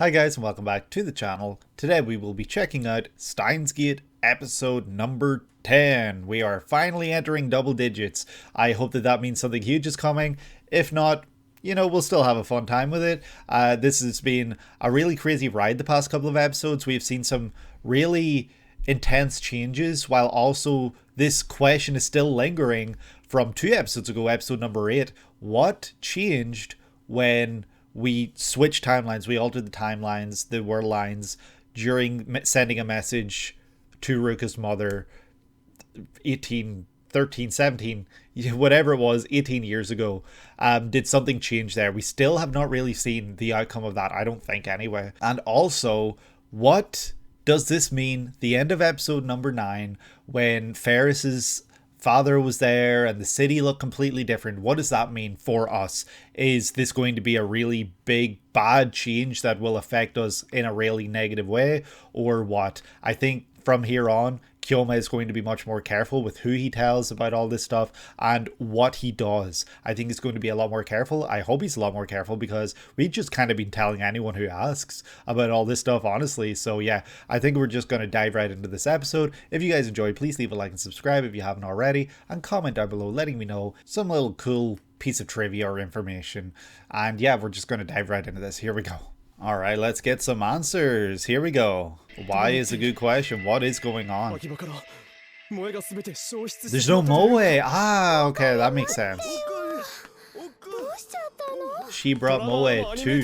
Hi guys and welcome back to the channel. Today we will be checking out Steins episode number 10. We are finally entering double digits. I hope that means something huge is coming. If not, we'll still have a fun time with it. This has been a really crazy ride the past couple of episodes. We've seen some really intense changes, while also this question is still lingering from 2 episodes ago, episode number 8. What changed when we switched timelines? We altered the timelines, the word lines, during sending a message to Ruka's mother 18, 13, 17, whatever it was, 18 years ago. Did something change there? We still have not really seen the outcome of that, I don't think, anyway. And also, what does this mean? The end of episode number 9, when Ferris's father was there and the city looked completely different. What does that mean for us? Is this going to be a really big bad change that will affect us in a really negative way, or what? I think from here on, Kyoma is going to be much more careful with who he tells about all this stuff and what he does. I think he's going to be a lot more careful. I hope he's a lot more careful, because we've just kind of been telling anyone who asks about all this stuff, honestly. So yeah, I think we're just going to dive right into this episode. If you guys enjoyed, please leave a like and subscribe if you haven't already, and comment down below letting me know some little cool piece of trivia or information. And yeah, we're just going to dive right into this. Here we go. All right, let's get some answers. Here we go. Why is a good question. What is going on? There's no Moe. Ah, okay, that makes sense. She brought Moe to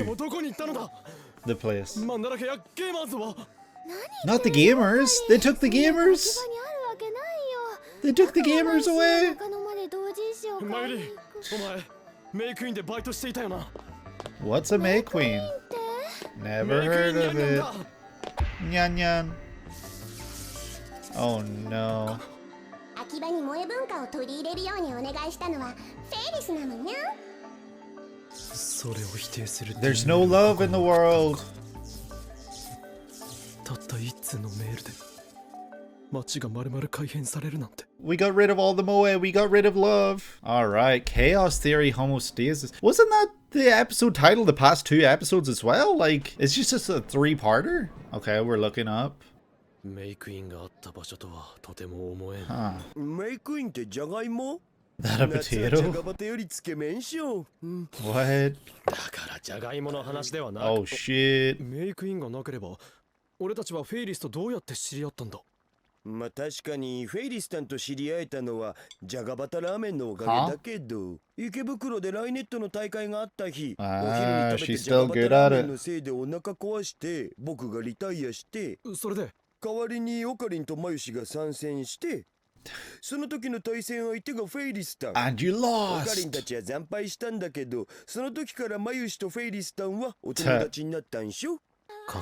the place. Not the gamers. They took the gamers. They took the gamers away. What's a May Queen? Never heard of it. Nyan nyan. Oh no. There's no love in the world. We got rid of all the Moe. We got rid of love. Alright, Chaos Theory Homostasis. Wasn't that the episode title the past 2 episodes as well? Like, it's just a 3-parter? Okay, we're looking up. Huh. That a potato? What? Oh shit. 確かにフェイリスタンと知り合えたのはジャガバタラーメンのおかげだけど、池袋でライネットの大会があった日、お昼に食べてジャガバタラーメンのせいでお腹壊して僕がリタイアして、それで代わりにオカリンとマユシが参戦して、その時の対戦相手がフェイリスタン。And you lost. オカリンたちは惨敗したんだけど、その時からマユシとフェイリスタンはお友達になったんしょ。So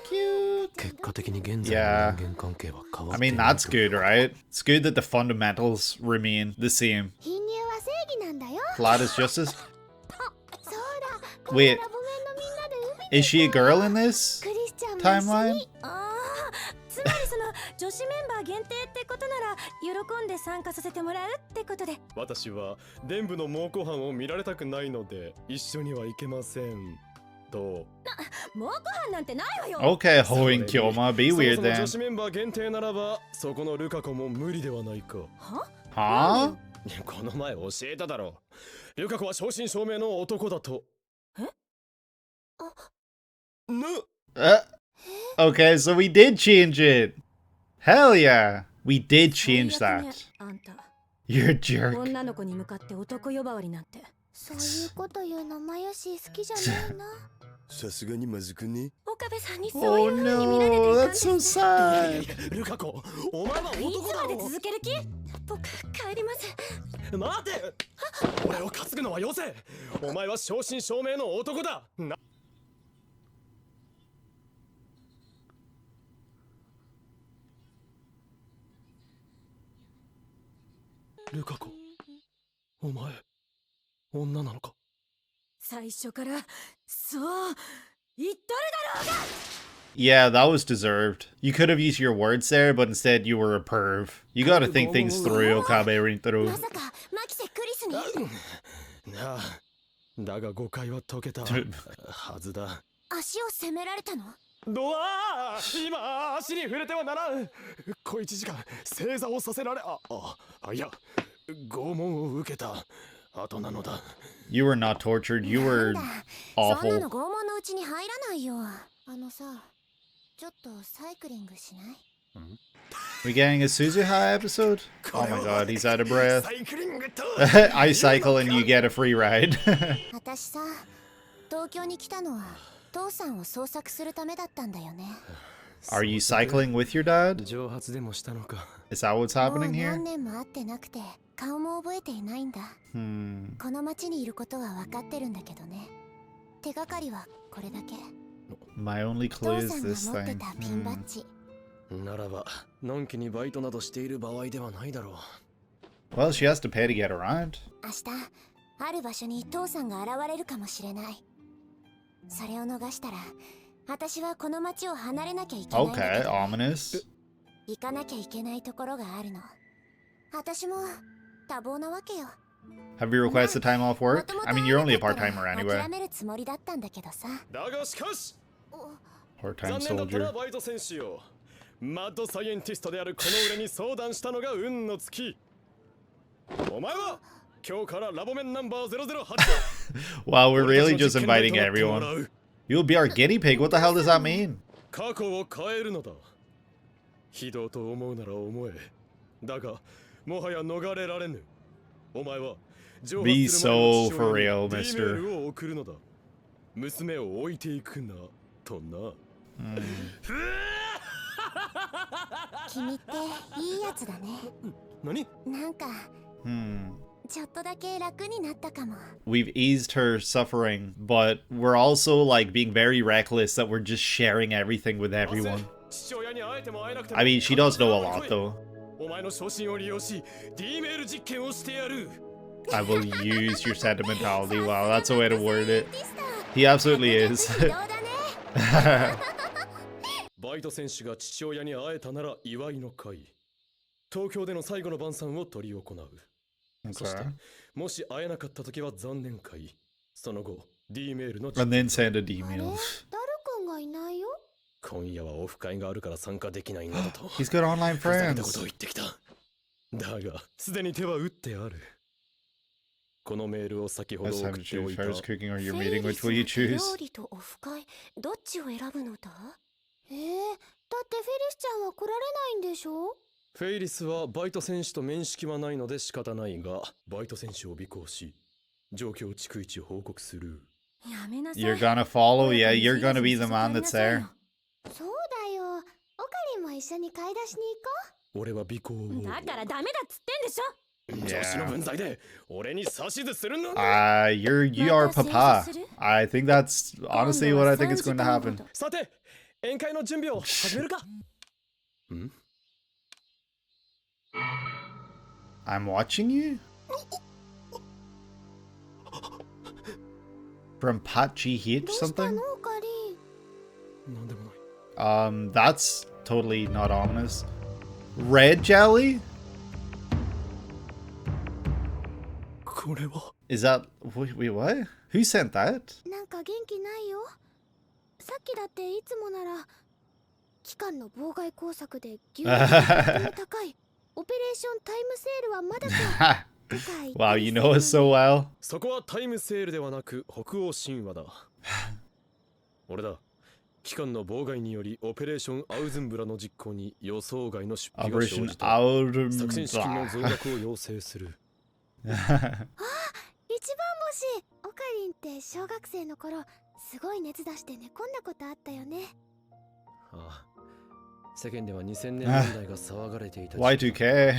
cute. Yeah. I mean, that's good, right? It's good that the fundamentals remain the same. Flat is justice. Wait, is she a girl in this timeline? 女子メンバー限定ってことなら喜んで参加させてもらうってことで。私は伝部の猛虎犯を見られたくないので一緒には行けません。Okay, Hoin Kyoma, be weird then. Huh? Okay, so we did change it. Hell yeah, we did change that. You're a jerk. Oh no, that's so sad. Yeah, that was deserved. You could have used your words there, but instead you were a perv. You gotta think things through, Okabe Rintaro. だが誤解は解けたはずだ。足を責められたの？ドアー、今足に触れてはならん。小1時間正座をさせられ、いや、拷問を受けた後なのだ。You were not tortured. You were そんなの awful. 拷問のうちに入らないよ。さ、ちょっとサイクリングしない？ We getting a Suzuha episode? Oh my god, he's out of breath. サイクリングとI cycle and you get a free ride. 私さ、東京に来たのは父さんを捜索するためだったんだよね。Are you cycling with your dad? 蒸発でもしたのか。 Is that what's もう happening 何 here? 年も会ってなくて顔も覚えていないんだ。この町にいることは分かってるんだけどね。手がかりはこれだけ。 My only clue 父 is さんが this 持って thing. たピンバッジ。ならば、のんきにバイトなどしている場合ではないだろう。 Well, she has to pay to get around. 明日ある場所に父さんが現れるかもしれない。それを逃したら私はこの町を離れなきゃいけないんだけ Okay, ど、 ominous. 行かなきゃいけないところがあるの。私も多忙なわけよ。 Have you requested time off work? I mean, you're only a part-timer 諦 anyway. めるつもりだったんだけどさ。だがしかし、 Part-time 残念だったな soldier. バイト選手よ。マッドサイエンティストであるこの俺に相談したのが運の尽き。お前は今日からラボメンナンバー008だ。 Wow, we're really just inviting everyone. You'll be our guinea pig. What the hell does that mean? 過去を変えるのだ。非道と思うなら思え。だが、もはや逃れられぬ。お前は、Be so for real, メ mister. ールを送るのだ。娘を置いていくな、とな。君っていいやつだね。何？なんかちょっとだけ楽になったかも。 We've eased her suffering, but we're also like being very reckless that we're just sharing everything with everyone. I mean, she does know a lot though. お前の昇進を利用し、D メール実験をしてやる。 I will use your sentimentality. Wow, that's a way to word it. He absolutely is. バイト選手が父親に会えたなら祝いの会。東京での最後の晩餐を執り行う。そして、もし会えなかった時は残念会。その後、D メールの And then send a D あれ、 mail. ダル君がいないよ。今夜はオフ会があるから参加できないなどと。 He's got online ふざけたこ friends. とを言ってきた。だが、すでに手は打ってある。このメールを先ほど Best 送 time っ to てお choose いた。 first cooking or your セー meeting. リ Which ス will you と choose? 料理とオフ会、どっちを選ぶのだ？だってフェリスちゃんは来られないんでしょ？フェイリスはバイト選手と面識はないので仕方ないが、バイト選手を尾行し、状況を逐一報告する。やめなさい。 You're gonna follow? Yeah, you're gonna be the man that's there. そうだよ。オカリンも一緒に買い出しに行こ俺は尾行を。う。だからダメだっつってんでしょ。女子の分際で俺に指図するの。 You are Papa. I think that's honestly what I think is going to happen. さて、宴会の準備を始めるか。ん？ I'm watching you? From Pachi Hitch どうした something? のオカリン？なんでもない。 That's totally not ominous. Red jelly? これは Is that wait what? Who sent that? なんか元気ないよ。さっきだっていつもなら期間の妨害工作で牛乳がとても高い。オペレーションタイムセールはまだか。とか言って Wow, you know us so well. そこはタイムセールではなく北欧神話だ。俺だ。期間の妨害によりオペレーションアウズンブラの実行に予想外の出費が生 Operation じた。 out. 作戦資金の増額を要請する。一番星。オカリンって小学生の頃すごい熱出して寝込んだことあったよね。ああ、世間では2000年問題が騒がれていた。Y2K.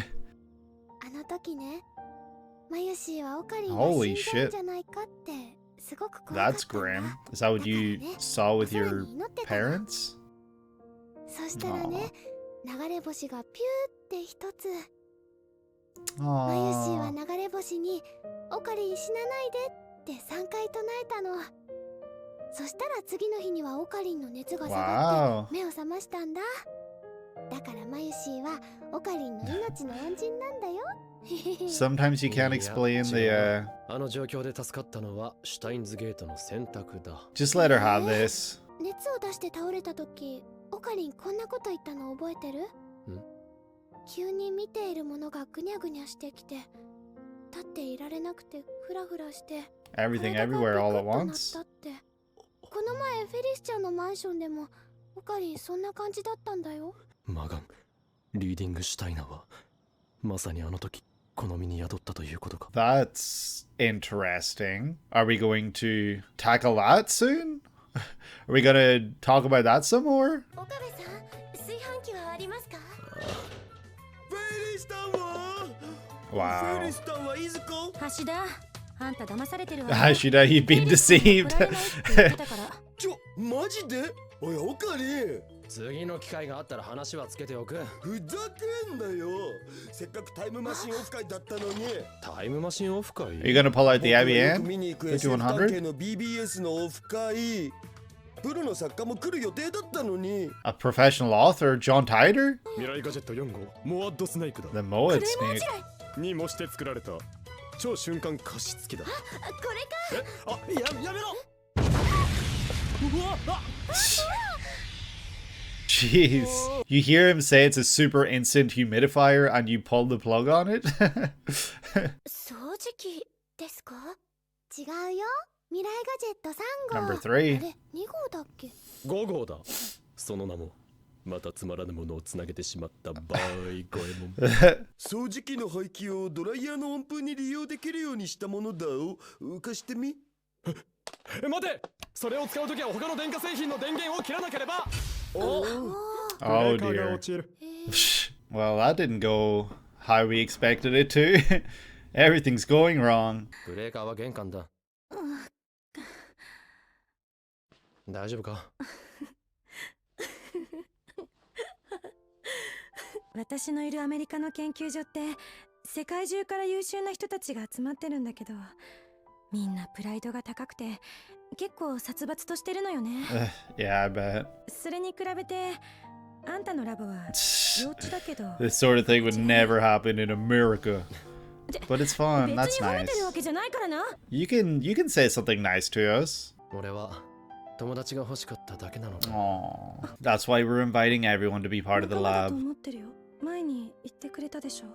あの時ね、マユシーはオカリンが Holy 死んだんじゃないかってすごく怖かった That's んだ。 grim. Is that what you saw with your 空に祈ってたの。 parents? そしたらね、流れ星がピューって一つ。マユシーは Aww. 流れ星にオカリン死なないでって3回唱えたの。そしたら次の日にはオカリンの熱が下が Wow. って目を覚ましたんだ。だからマユシーはオカリンの命の恩人なんだよ。 Sometimes you can't explain the あの状況で助かったのはシュタインズゲートの選択だ。 just let her have this. 熱を出して倒れた時、オカリンこんなこと言ったの覚えてる？急に見ているものがぐにゃぐにゃしてきて、立っていられなくてフラフラして、 Everything everywhere all at once? この前フェリスちゃんのマンションでもオカリンそんな感じだったんだよ。マガン、リーディングシュタイナーはまさにあの時好みに宿ったということか。 That's interesting. Are we going to tackle that soon? Are we gonna talk about that some more? 岡部さん、炊飯器はありますか？フェリスタンは？ Wow. フェリスタンはいずこ？橋田、あんた騙されてるわ。Ashida, you've been deceived. マジで？おい、オカリン。次の機会があったら話はつけておく。ふざけんなよ。せっかくタイムマシンオフ会だったのに。タイムマシンオフ会？ Are you gonna pull out the Abby 見に行く Ann? SF 関係 5100? の BBS のオフ会。プロの作家も来る予定だったのに。A professional author, John Tider? 未来ガジェット4号モアッドスネークだ。 The Moed Snake. にもして作られた超瞬間加湿器だ。これか。やめろ。 Jeez. You hear him say it's a super instant humidifier and you pull the plug on it? 掃除機ですか？違うよ。未来ガジェット3号。Number 3. あれ、2号だっけ5号だ。その名もまたつまらぬものをつなげてしまったバイゴエモン。掃除機の排気をドライヤーの温風に利用できるようにしたものだを貸してみ。待て、それを使うときは他の電化製品の電源を切らなければ。 Oh ブレーカーが dear. 落ちる。 Well, that didn't go how we expected it to. Everything's going wrong. ブレーカーは玄関だ。大丈夫か？私のいるアメリカの研究所って世界中から優秀な人たちが集まってるんだけど、みんなプライドが高くて結構殺伐としてるのよね。Yeah, I bet. それに比べてあんたのラボは幼稚だけど This sort of thing would never happen in America. But it's fun. 別 That's に褒め nice. てるわけじゃないからな。 You can say something nice to us. 俺は友達が欲しかっただけなのか。 Aww. That's why we're inviting everyone to be part of the 仲間だと lab. 思ってるよ。前に言ってくれたでしょ。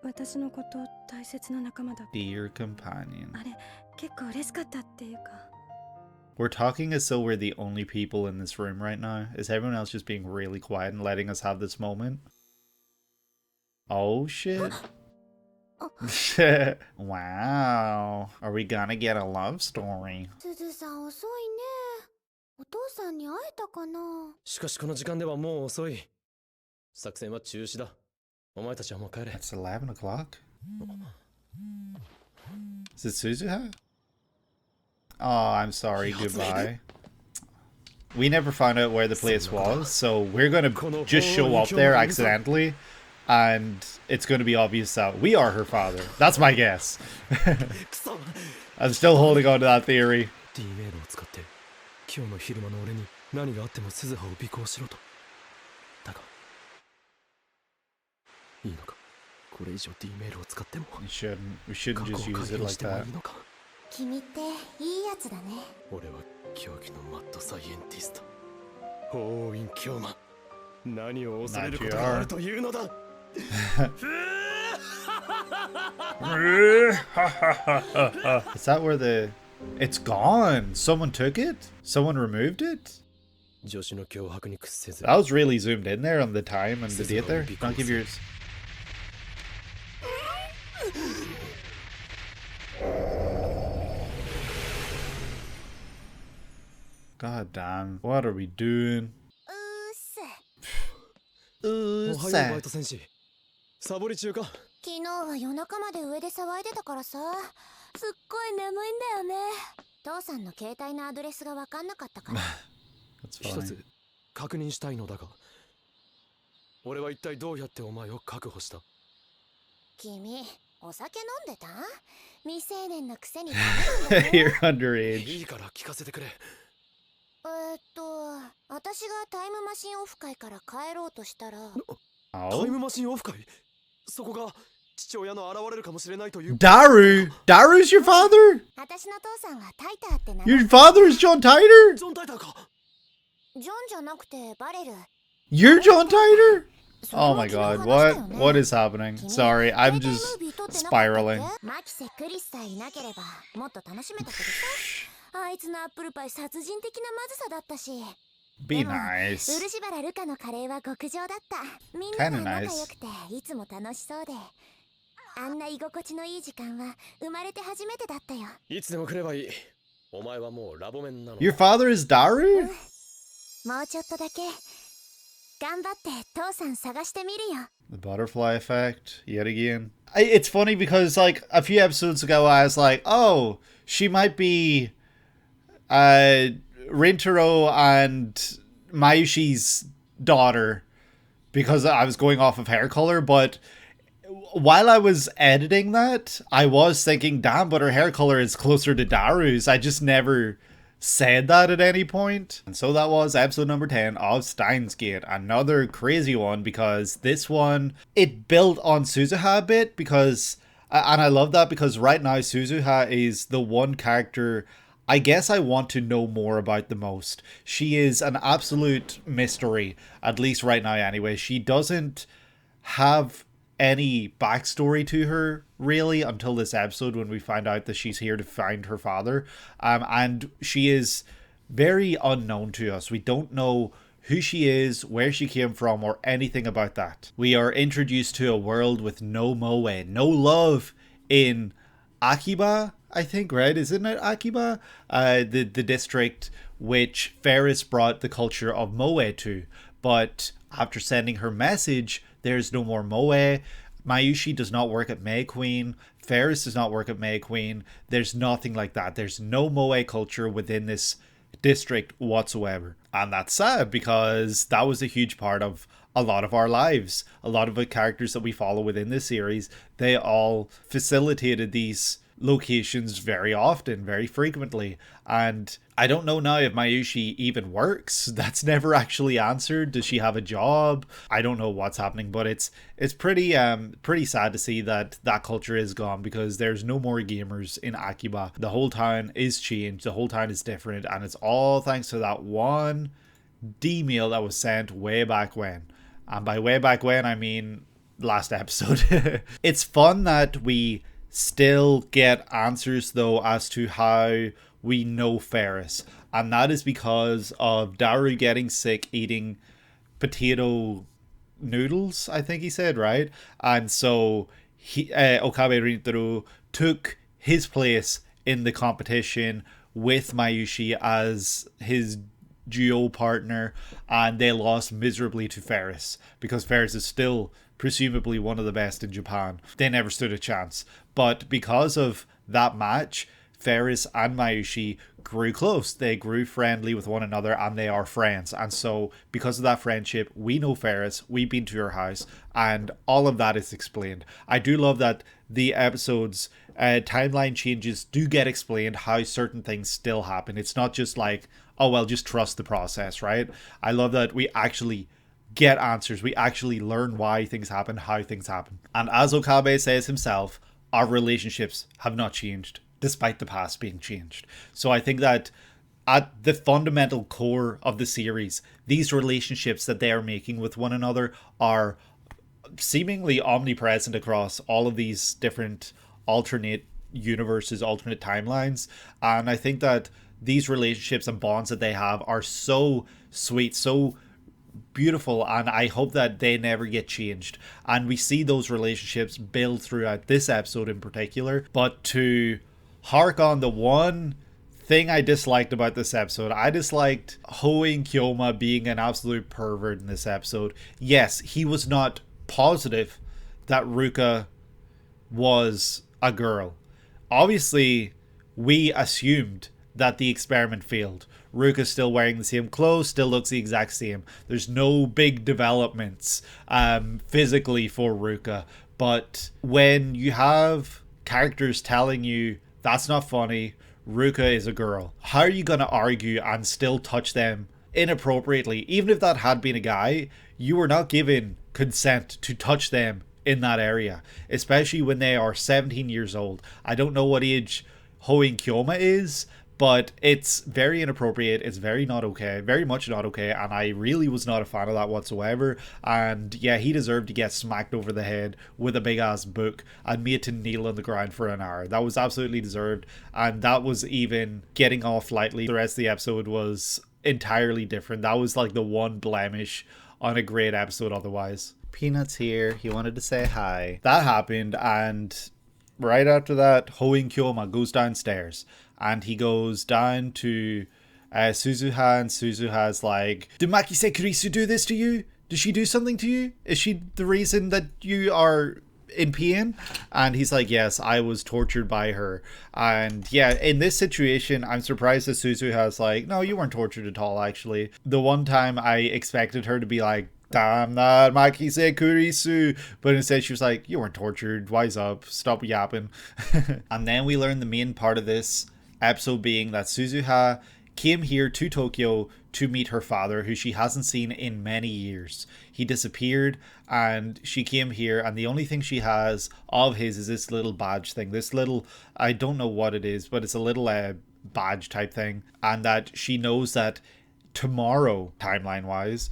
私のこと大切な仲間だって。 Dear companion. あれ結構嬉しかったっていうか。 We're talking as though we're the only people in this room right now. Is everyone else just being really quiet and letting us have this moment? Oh shit. Wow. Are we gonna get a love story? すずさん遅いね。お父さんに会えたかな？しかしこの時間ではもう遅い。作戦は中止だ。お前たちはもう帰れ。 It's 11 o'clock. Is it Suzuha? Oh, I'm sorry. Goodbye. We never found out where the place was, so we're gonna just show up there accidentally, and it's gonna be obvious that we are her father. That's my guess. I'm still holding on to that theory. D メールを使って今日の昼間の俺に何があっても鈴葉を尾行しろと。だがいいのか、これ以上 D メールを使っても We shouldn't 過去を just 改 use it 変 like してもい that. いのか。君っていいやつだね。俺は狂気のマッドサイエンティスト法院教魔。何を恐れることがあるというのだ。 Is that where the... It's gone. Someone took it? Someone removed it? 女子の脅迫に屈せず That was really zoomed in there on the time and the date there. Don't give yours. God damn. What are we doing? うっせ。おはようバイト戦士。サボり中か。昨日は夜中まで上で騒いでたからさ、すっごい眠いんだよね。父さんの携帯のアドレスが分かんなかったから。That's 一 funny. つ確認したいのだが、俺は一体どうやってお前を確保した？君、お酒飲んでた？未成年のくせに。You're underage. いいから聞かせてくれ。私がタイムマシンオフ会から帰ろうとしたら、タイ Oh? ムマシンオフ会？そこが父親の現れるかもしれないという。Daru? Daru's your father? 私の父さんがタイターって名 Your 前。 father is John Titor? ジョン・タイターか。ジョンじゃなくてバレル。 You're John Titor? それは Oh my 昨日 god, 話した what? よね。 What is happening? 君 Sorry, 大 I'm 体 just ムービー撮ってなかったっけ spiraling. マキセ・クリスさえいなければもっと楽しめたけどさ。あいつのアップルパイ殺人的なまずさだったし。 Be でも nice. 漆原ルカのカレーは極上だった。みんな Kinda が nice. 仲良くていつも楽しそうで、あんな居心地のいい時間は生まれて初めてだったよ。いつでも来ればいい。お前はもうラボメンなの。 Your father is Daru? もうちょっとだけ頑張って父さん探してみるよ。 The butterfly effect, yet again. It's funny because, like, a few episodes ago I was like, oh, she might be Rintaro and Mayushi's daughter because I was going off of hair color, but while I was editing that, I was thinking, damn, but her hair color is closer to Daru's. I just never said that at any point. And so that was episode number 10 of Steins Gate. Another crazy one because this one, it built on Suzuha a bit because, and I love that because right now Suzuha is the one character I guess I want to know more about the most. She is an absolute mystery, at least right now anyway. She doesn't have any backstory to her really until this episode when we find out that she's here to find her father, and she is very unknown to us. We don't know who she is, where she came from, or anything about that. We are introduced to a world with no moe, no love in Akiba, I think, right? Isn't it Akiba? The district which Ferris brought the culture of moe to, but after sending her message, there's no more moe. Mayushi does not work at May Queen. Ferris does not work at May Queen. There's nothing like that. There's no moe culture within this district whatsoever. And that's sad because that was a huge part of a lot of our lives. A lot of the characters that we follow within this series, they all facilitated these locations very often, very frequently. And I don't know now if Mayushi even works. That's never actually answered. Does she have a job? I don't know what's happening, but it's pretty sad to see that culture is gone because there's no more gamers in Akiba. The whole town is changed. The whole town is different, and it's all thanks to that one D-mail that was sent way back when. And by way back when, I mean last episode. It's fun that we still get answers though as to how we know Ferris, and that is because of Daru getting sick eating potato noodles, I think he said, right? And so Okabe Rintaro took his place in the competition with Mayushi as his duo partner, and they lost miserably to Ferris because Ferris is still presumably one of the best in Japan. They never stood a chance. But because of that match, Ferris and Mayushi grew close. They grew friendly with one another and they are friends. And so because of that friendship, we know Ferris, we've been to her house, and all of that is explained. I do love that the episodes timeline changes do get explained, how certain things still happen. It's not just like, oh well, just trust the process, right? I love that we actually get answers. We actually learn why things happen, how things happen. And as Okabe says himself, our relationships have not changed despite the past being changed. So I think that at the fundamental core of the series, these relationships that they are making with one another are seemingly omnipresent across all of these different alternate universes, alternate timelines. And I think that these relationships and bonds that they have are so sweet, so beautiful, and I hope that they never get changed. And we see those relationships build throughout this episode in particular. But to hark on the one thing I disliked about this episode, I disliked Hoen Kyoma being an absolute pervert in this episode. Yes, he was not positive that Ruka was a girl. Obviously, we assumed that the experiment failed. Ruka's still wearing the same clothes, still looks the exact same. There's no big developments physically for Ruka. But when you have characters telling you that's not funny, Ruka is a girl, how are you going to argue and still touch them inappropriately? Even if that had been a guy, you were not given consent to touch them in that area, especially when they are 17 years old. I don't know what age Hoin Kyoma is, but it's very inappropriate. It's very not okay, very much not okay, and I really was not a fan of that whatsoever. And yeah, he deserved to get smacked over the head with a big ass book and made to kneel on the ground for an hour. That was absolutely deserved, and that was even getting off lightly. The rest of the episode was entirely different. That was like the one blemish on a great episode otherwise. Peanuts here, he wanted to say hi. That happened, and right after that, Hoin Kyoma goes downstairs. And he goes down to Suzuha, and Suzuha's like, did Makise Kurisu do this to you? Did she do something to you? Is she the reason that you are in pain? And he's like, yes, I was tortured by her. And yeah, in this situation, I'm surprised that Suzuha's like, no, you weren't tortured at all, actually. The one time I expected her to be like, damn that Makise Kurisu, but instead she was like, you weren't tortured, wise up, stop yapping. And then we learn the main part of this episode being that Suzuha came here to Tokyo to meet her father, who she hasn't seen in many years. He disappeared, and she came here, and the only thing she has of his is this little badge thing, this little, I don't know what it is, but it's a little badge type thing, and that she knows that tomorrow, timeline wise,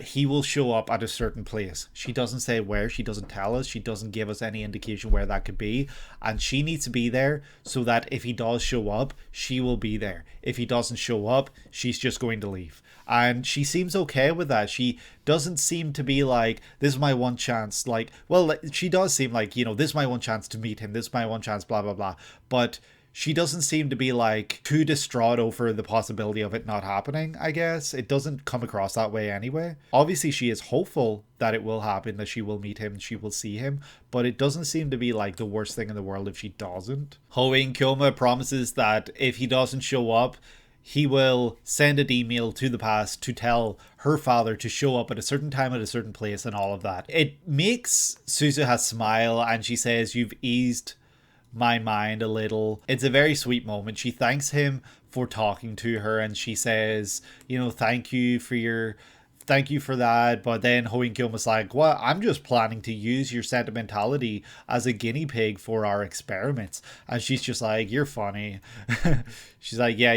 he will show up at a certain place. She doesn't say where, she doesn't tell us, she doesn't give us any indication where that could be, and she needs to be there so that if he does show up, she will be there. If he doesn't show up, she's just going to leave. And she seems okay with that. She doesn't seem to be like, this is my one chance, like, well, she does seem like, you know, this is my one chance to meet him, this is my one chance, blah blah blah, but she doesn't seem to be like too distraught over the possibility of it not happening, I guess. It doesn't come across that way anyway. Obviously, she is hopeful that it will happen, that she will meet him, she will see him, but it doesn't seem to be like the worst thing in the world if she doesn't. Hoin Kyoma promises that if he doesn't show up, he will send an email to the past to tell her father to show up at a certain time at a certain place and all of that. It makes Suzuha smile, and she says, you've eased my mind a little. It's a very sweet moment. She thanks him for talking to her, and she says, you know, thank you for that. But then Hoin Kyoma's like, well, I'm just planning to use your sentimentality as a guinea pig for our experiments. And she's just like, you're funny. She's like, yeah,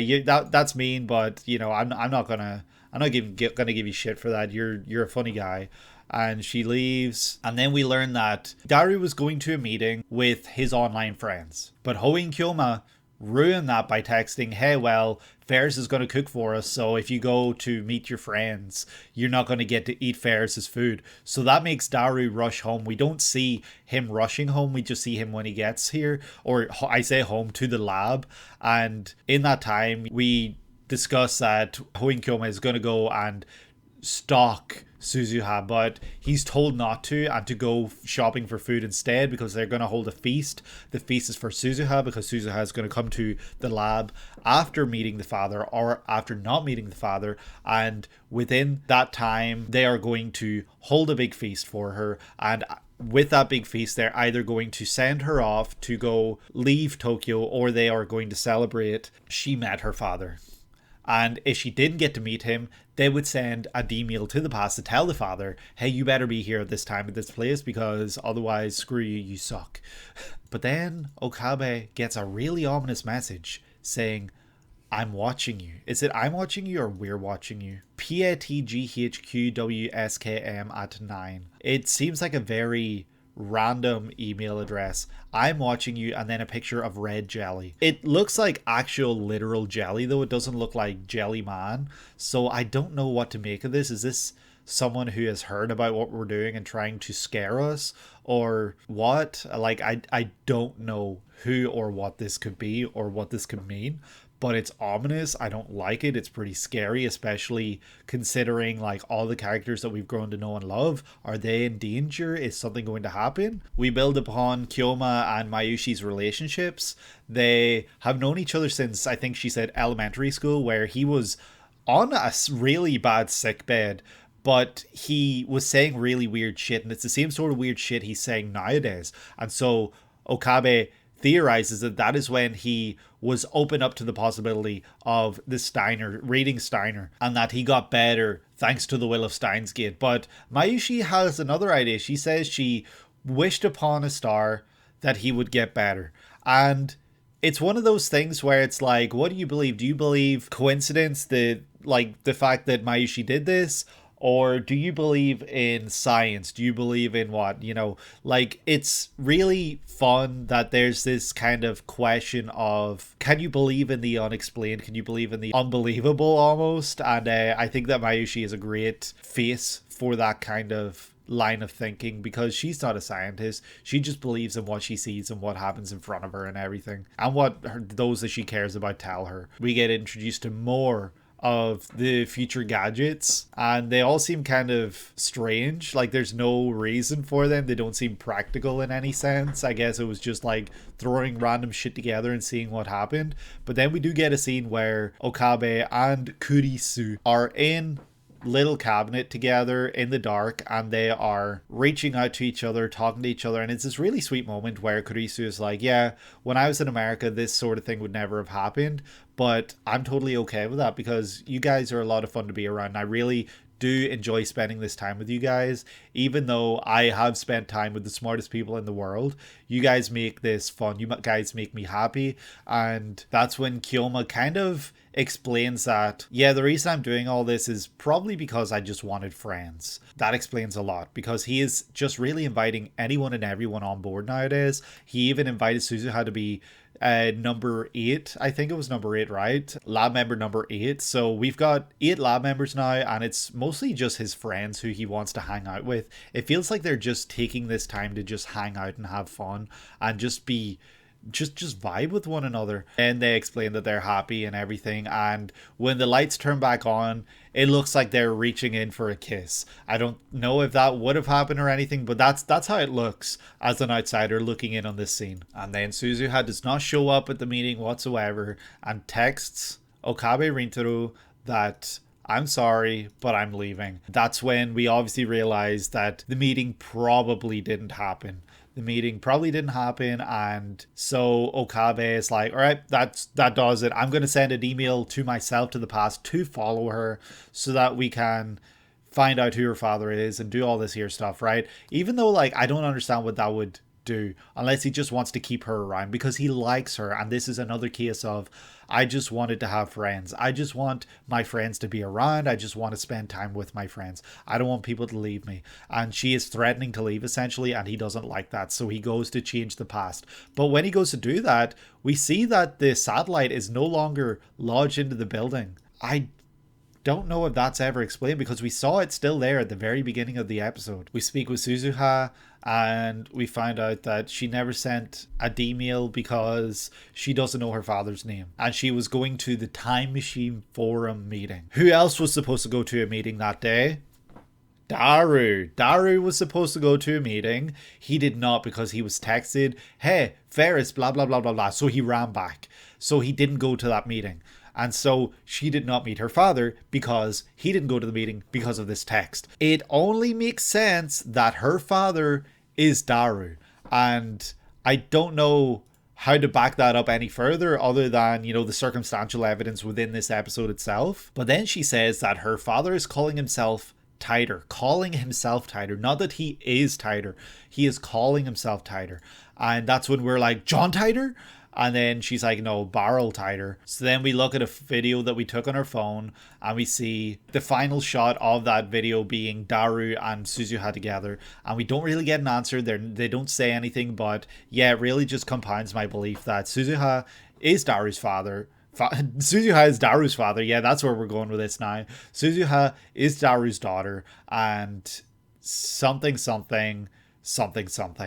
that's mean, but you know, I'm not gonna give you shit for that. You're a funny guy. And she leaves, and then we learn that DARU was going to a meeting with his online friends, but Hoin Kyoma ruined that by texting, hey, well, Ferris is going to cook for us, so if you go to meet your friends, you're not going to get to eat Ferris's food. So that makes DARU rush home. We don't see him rushing home, we just see him when he gets here, or I say home, to the lab. And in that time, we discuss that Hoin Kyoma is going to go and stalk Suzuha, but he's told not to, and to go shopping for food instead, because they're going to hold a feast. The feast is for Suzuha, because Suzuha is going to come to the lab after meeting the father, or after not meeting the father, and within that time they are going to hold a big feast for her. And with that big feast, they're either going to send her off to go leave Tokyo, or they are going to celebrate she met her father. And if she didn't get to meet him, they would send a email to the past to tell the father, hey, you better be here at this time at this place, because otherwise, screw you, you suck. But then Okabe gets a really ominous message saying, I'm watching you. Is it I'm watching you or we're watching you? PATGHQWSKM@9. It seems like a very random email address. I'm watching you, and then a picture of red jelly. It looks like actual literal jelly, though. It doesn't look like Jelly Man. So I don't know what to make of this. Is this someone who has heard about what we're doing and trying to scare us, or what? Like, I don't know who or what this could be or what this could mean, but it's ominous. I don't like it. It's pretty scary, especially considering like all the characters that we've grown to know and love. Are they in danger? Is something going to happen? We build upon Kyoma and Mayushi's relationships. They have known each other since, I think she said, elementary school, where he was on a really bad sick bed, but he was saying really weird shit, and it's the same sort of weird shit he's saying nowadays. And so Okabe theorizes that that is when he was open up to the possibility of the Steiner, reading Steiner, and that he got better thanks to the will of Steins Gate. But Mayushi has another idea. She says she wished upon a star that he would get better. And it's one of those things where it's like, what do you believe? Do you believe coincidence, the fact that Mayushi did this? Or do you believe in science? Do you believe in what? Like, it's really fun that there's this kind of question of, can you believe in the unexplained? Can you believe in the unbelievable almost? And I think that Mayushi is a great face for that kind of line of thinking, because she's not a scientist. She just believes in what she sees and what happens in front of her and everything, and what those that she cares about tell her. We get introduced to more of the future gadgets, and they all seem kind of strange. Like, there's no reason for them. They don't seem practical in any sense. I guess it was just like throwing random shit together and seeing what happened. But then we do get a scene where Okabe and Kurisu are in little cabinet together in the dark, and they are reaching out to each other, talking to each other, and it's this really sweet moment where Kurisu is like, yeah, when I was in America, this sort of thing would never have happened, but I'm totally okay with that because you guys are a lot of fun to be around, and I really do enjoy spending this time with you guys. Even though I have spent time with the smartest people in the world, you guys make this fun, you guys make me happy. And that's when Kyoma kind of explains that, yeah, the reason I'm doing all this is probably because I just wanted friends. That explains a lot, because he is just really inviting anyone and everyone on board nowadays. He even invited Suzuha to be number 8. I think it was number 8, right? Lab member number 8. So we've got 8 lab members now, and it's mostly just his friends who he wants to hang out with. It feels like they're just taking this time to just hang out and have fun and just vibe with one another. And they explain that they're happy and everything, and when the lights turn back on, it looks like they're reaching in for a kiss. I don't know if that would have happened or anything, but that's how it looks as an outsider looking in on this scene. And then Suzuha does not show up at the meeting whatsoever and texts Okabe Rintaro that, I'm sorry, but I'm leaving. That's when we obviously realize that the meeting probably didn't happen. And so Okabe is like, all right, that does it. I'm going to send an email to myself to the past to follow her so that we can find out who her father is and do all this here stuff, right? Even though, like, I don't understand what that would do unless he just wants to keep her around because he likes her. And this is another case of, I just wanted to have friends. I just want my friends to be around. I just want to spend time with my friends. I don't want people to leave me. And she is threatening to leave essentially, and he doesn't like that. So he goes to change the past. But when he goes to do that, we see that the satellite is no longer lodged into the building. I don't know if that's ever explained because we saw it still there at the very beginning of the episode. We speak with Suzuha, and we find out that she never sent a D-mail because she doesn't know her father's name. And she was going to the Time Machine Forum meeting. Who else was supposed to go to a meeting that day? Daru. Daru was supposed to go to a meeting. He did not because he was texted, hey, Ferris, blah, blah, blah, blah, blah. So he ran back. So he didn't go to that meeting. And so she did not meet her father because he didn't go to the meeting because of this text. It only makes sense that her father is Daru. And I don't know how to back that up any further other than, the circumstantial evidence within this episode itself. But then she says that her father is calling himself Tighter. Not that he is Tighter. He is calling himself Tighter. And that's when we're like, John Tighter? And then she's like, no, Barrel Tighter. So then we look at a video that we took on our phone and we see the final shot of that video being Daru and Suzuha together. And we don't really get an answer. They don't say anything, but yeah, it really just compounds my belief that Suzuha is Daru's father. Suzuha is Daru's father. Yeah, that's where we're going with this now. Suzuha is Daru's daughter and something.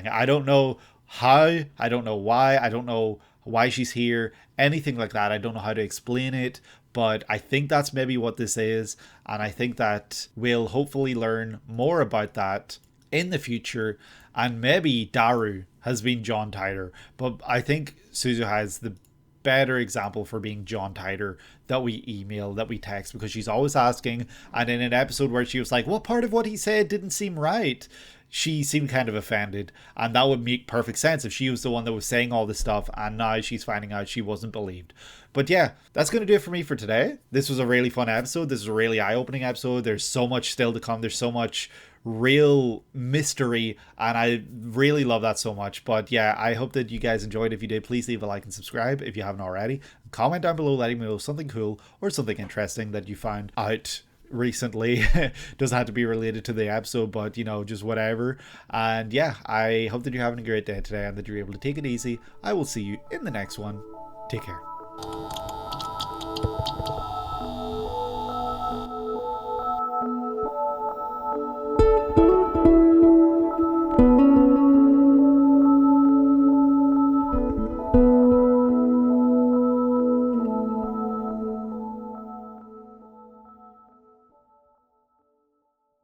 I don't know how. I don't know why. I don't know why she's here, anything like that. I don't know how to explain it, but I think that's maybe what this is, and I think that we'll hopefully learn more about that in the future, and maybe Daru has been John Tighter, but I think Suzuha is the better example for being John Tighter that we email, that we text, because she's always asking. And in an episode where she was like, what part of what he said didn't seem right, she seemed kind of offended, and that would make perfect sense if she was the one that was saying all this stuff and now she's finding out she wasn't believed. But yeah, that's going to do it for me for today. This was a really fun episode. This is a really eye-opening episode. There's so much still to come. There's so much real mystery, and I really love that so much. But yeah, I hope that you guys enjoyed. If you did, please leave a like and subscribe if you haven't already. Comment down below letting me know something cool or something interesting that you found out recently. Doesn't have to be related to the episode, but you know, just whatever. And yeah, I hope that you're having a great day today and that you're able to take it easy. I will see you in the next one. Take care.